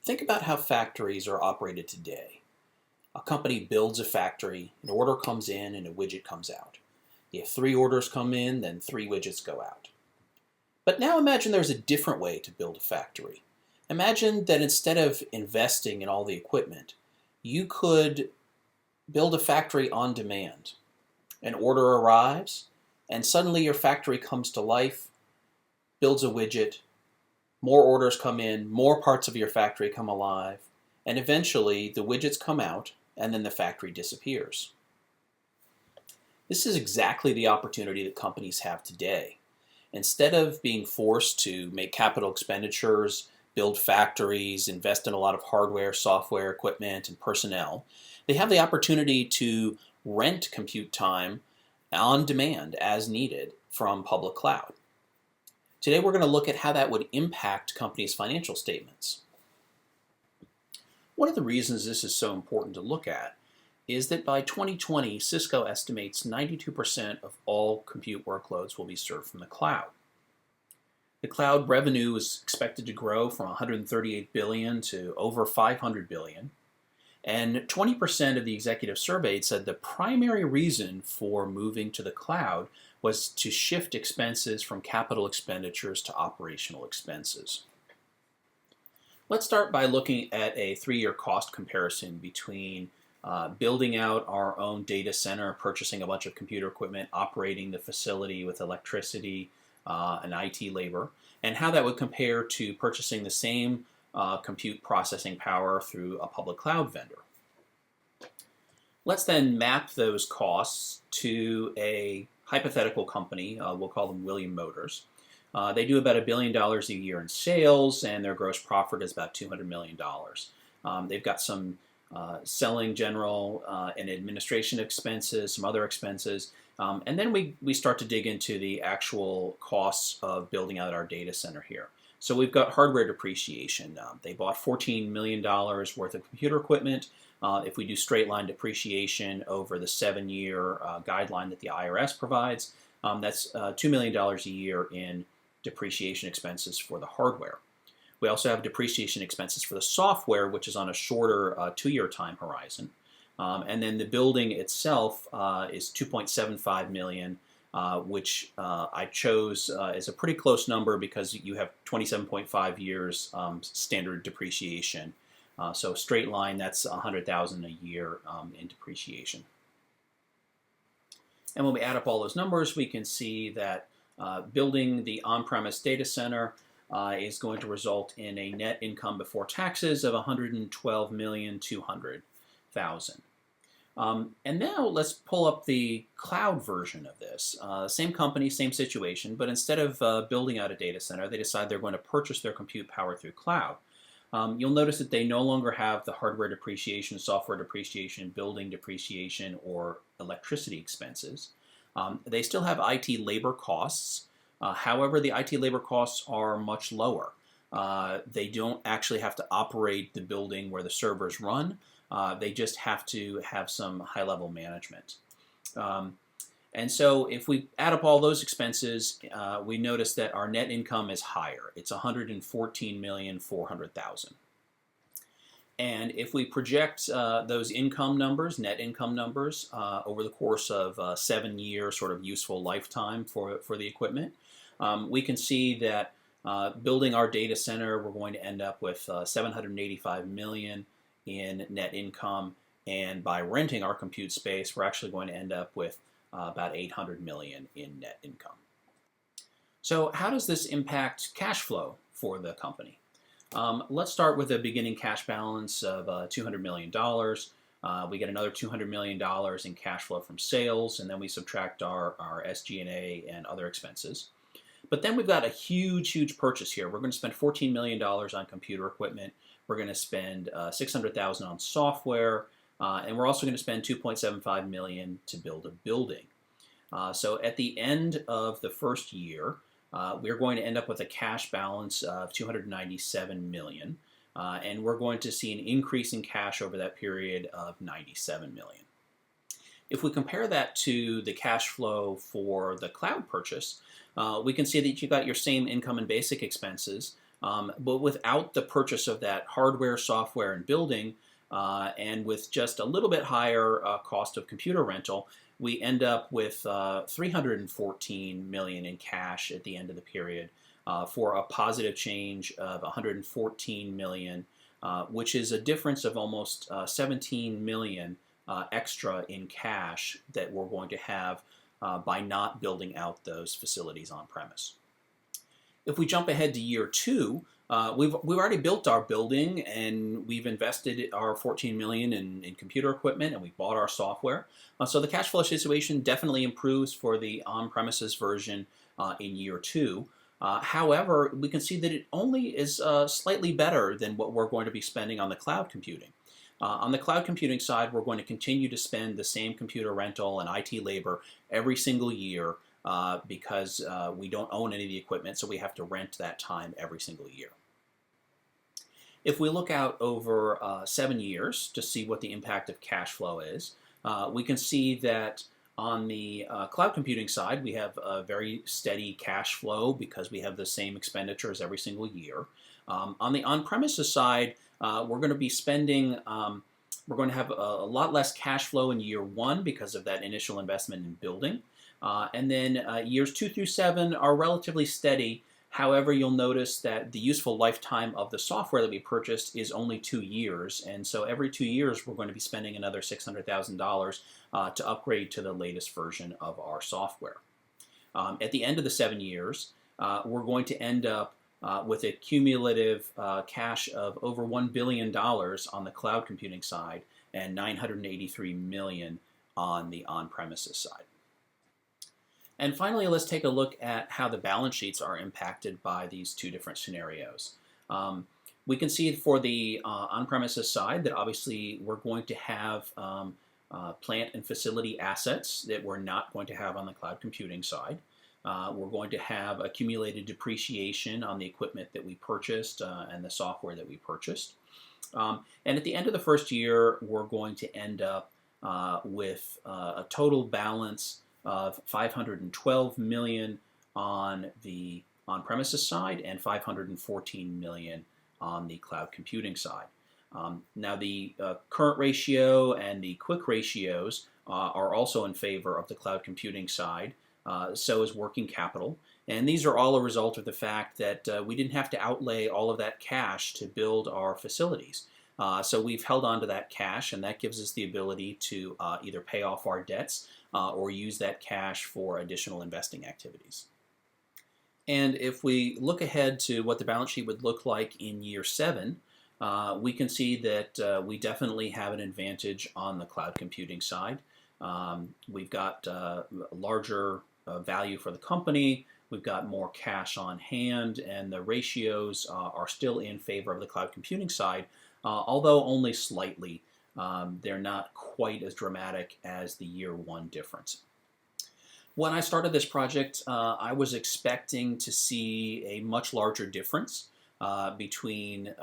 Think about how factories are operated today. A company builds a factory, an order comes in, and a widget comes out. If 3 orders come in, then 3 widgets go out. But now imagine there's a different way to build a factory. Imagine that instead of investing in all the equipment, you could build a factory on demand. An order arrives, and suddenly your factory comes to life, builds a widget, more orders come in, more parts of your factory come alive, and eventually the widgets come out, and then the factory disappears. This is exactly the opportunity that companies have today. Instead of being forced to make capital expenditures, build factories, invest in a lot of hardware, software, equipment, and personnel, they have the opportunity to rent compute time on demand as needed from public cloud. Today we're going to look at how that would impact companies' financial statements. One of the reasons this is so important to look at is that by 2020, Cisco estimates 92% of all compute workloads will be served from the cloud. The cloud revenue is expected to grow from 138 billion to over 500 billion. And 20% of the executives surveyed said the primary reason for moving to the cloud was to shift expenses from capital expenditures to operational expenses. Let's start by looking at a 3-year cost comparison between building out our own data center, purchasing a bunch of computer equipment, operating the facility with electricity and IT labor, and how that would compare to purchasing the same compute processing power through a public cloud vendor. Let's then map those costs to a hypothetical company. We'll call them William Motors. They do about $1 billion a year in sales, and their gross profit is about $200 million. They've got some selling, general, and administration expenses, some other expenses, and then we start to dig into the actual costs of building out our data center here. So we've got hardware depreciation. They bought $14 million worth of computer equipment. If we do straight line depreciation over the 7-year guideline that the IRS provides, that's $2 million a year in depreciation expenses for the hardware. We also have depreciation expenses for the software, which is on a shorter 2-year time horizon. And then the building itself is $2.75 million, which I chose as a pretty close number because you have 27.5 years standard depreciation. So straight line, that's $100,000 a year in depreciation. And when we add up all those numbers, we can see that building the on-premise data center is going to result in a net income before taxes of $112,200,000. And now let's pull up the cloud version of this. Same company, same situation, but instead of building out a data center, they decide they're going to purchase their compute power through cloud. You'll notice that they no longer have the hardware depreciation, software depreciation, building depreciation, or electricity expenses. They still have IT labor costs. However, the IT labor costs are much lower. They don't actually have to operate the building where the servers run. They just have to have some high-level management. And so if we add up all those expenses, we notice that our net income is higher. It's $114,400,000. And if we project those income numbers, net income numbers, over the course of a 7-year sort of useful lifetime for the equipment, we can see that building our data center, we're going to end up with $785 million in net income, and by renting our compute space, we're actually going to end up with about $800 million in net income. So how does this impact cash flow for the company? Let's start with a beginning cash balance of $200 million. We get another $200 million in cash flow from sales, and then we subtract our SG&A and other expenses. But then we've got a huge purchase here. We're going to spend $14 million on computer equipment. We're going to spend $600,000 on software, and we're also going to spend $2.75 million to build a building. So at the end of the first year, we're going to end up with a cash balance of $297 million, and we're going to see an increase in cash over that period of $97 million. If we compare that to the cash flow for the cloud purchase, we can see that you've got your same income and basic expenses, But without the purchase of that hardware, software, and building, and with just a little bit higher cost of computer rental, we end up with $314 million in cash at the end of the period, for a positive change of $114 million, which is a difference of almost $17 million extra in cash that we're going to have by not building out those facilities on premise. If we jump ahead to year 2, we've already built our building, and we've invested our $14 million in computer equipment, and we bought our software. So the cash flow situation definitely improves for the on-premises version in year 2. However, we can see that it only is slightly better than what we're going to be spending on the cloud computing. On the cloud computing side, we're going to continue to spend the same computer rental and IT labor every single year because we don't own any of the equipment, so we have to rent that time every single year. If we look out over 7 years to see what the impact of cash flow is, we can see that on the cloud computing side, we have a very steady cash flow because we have the same expenditures every single year. On the on-premises side, we're going to be spending, we're going to have a lot less cash flow in year 1 because of that initial investment in building. And then years 2 through 7 are relatively steady. However, you'll notice that the useful lifetime of the software that we purchased is only 2 years. And so every 2 years, we're going to be spending another $600,000 to upgrade to the latest version of our software. At the end of the 7 years, we're going to end up with a cumulative cash of over $1 billion on the cloud computing side and $983 million on the on-premises side. And finally, let's take a look at how the balance sheets are impacted by these two different scenarios. We can see for the on-premises side that obviously we're going to have plant and facility assets that we're not going to have on the cloud computing side. We're going to have accumulated depreciation on the equipment that we purchased and the software that we purchased. And at the end of the first year, we're going to end up with a total balance of $512 million on the on-premises side and $514 million on the cloud computing side. Now the current ratio and the quick ratios are also in favor of the cloud computing side. So is working capital. And these are all a result of the fact that we didn't have to outlay all of that cash to build our facilities. So we've held on to that cash, and that gives us the ability to either pay off our debts or use that cash for additional investing activities. And if we look ahead to what the balance sheet would look like in year 7, we can see that we definitely have an advantage on the cloud computing side. We've got larger value for the company, we've got more cash on hand, and the ratios are still in favor of the cloud computing side, although only slightly. They're not quite as dramatic as the year 1 difference. When I started this project, I was expecting to see a much larger difference between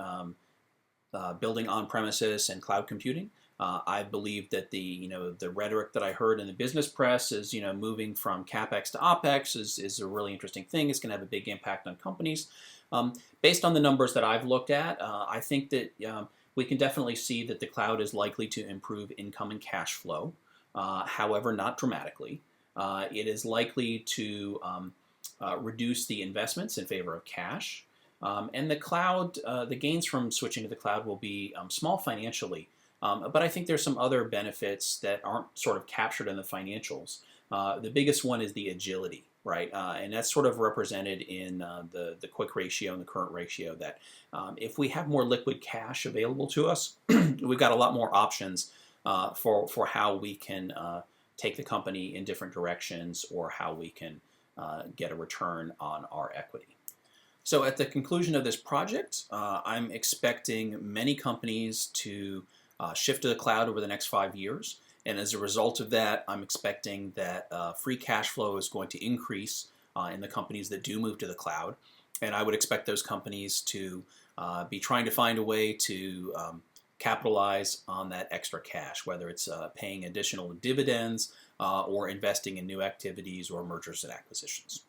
building on-premises and cloud computing. I believe that the rhetoric that I heard in the business press is moving from capex to opex is a really interesting thing. It's going to have a big impact on companies. Based on the numbers that I've looked at, I think that we can definitely see that the cloud is likely to improve income and cash flow. However, not dramatically. It is likely to reduce the investments in favor of cash. And the cloud, the gains from switching to the cloud will be small financially. But I think there's some other benefits that aren't sort of captured in the financials. The biggest one is the agility, right? And that's sort of represented in the quick ratio and the current ratio, that if we have more liquid cash available to us, we've got a lot more options for how we can take the company in different directions, or how we can get a return on our equity. So at the conclusion of this project, I'm expecting many companies to shift to the cloud over the next 5 years. And as a result of that, I'm expecting that free cash flow is going to increase in the companies that do move to the cloud. And I would expect those companies to be trying to find a way to capitalize on that extra cash, whether it's paying additional dividends or investing in new activities or mergers and acquisitions.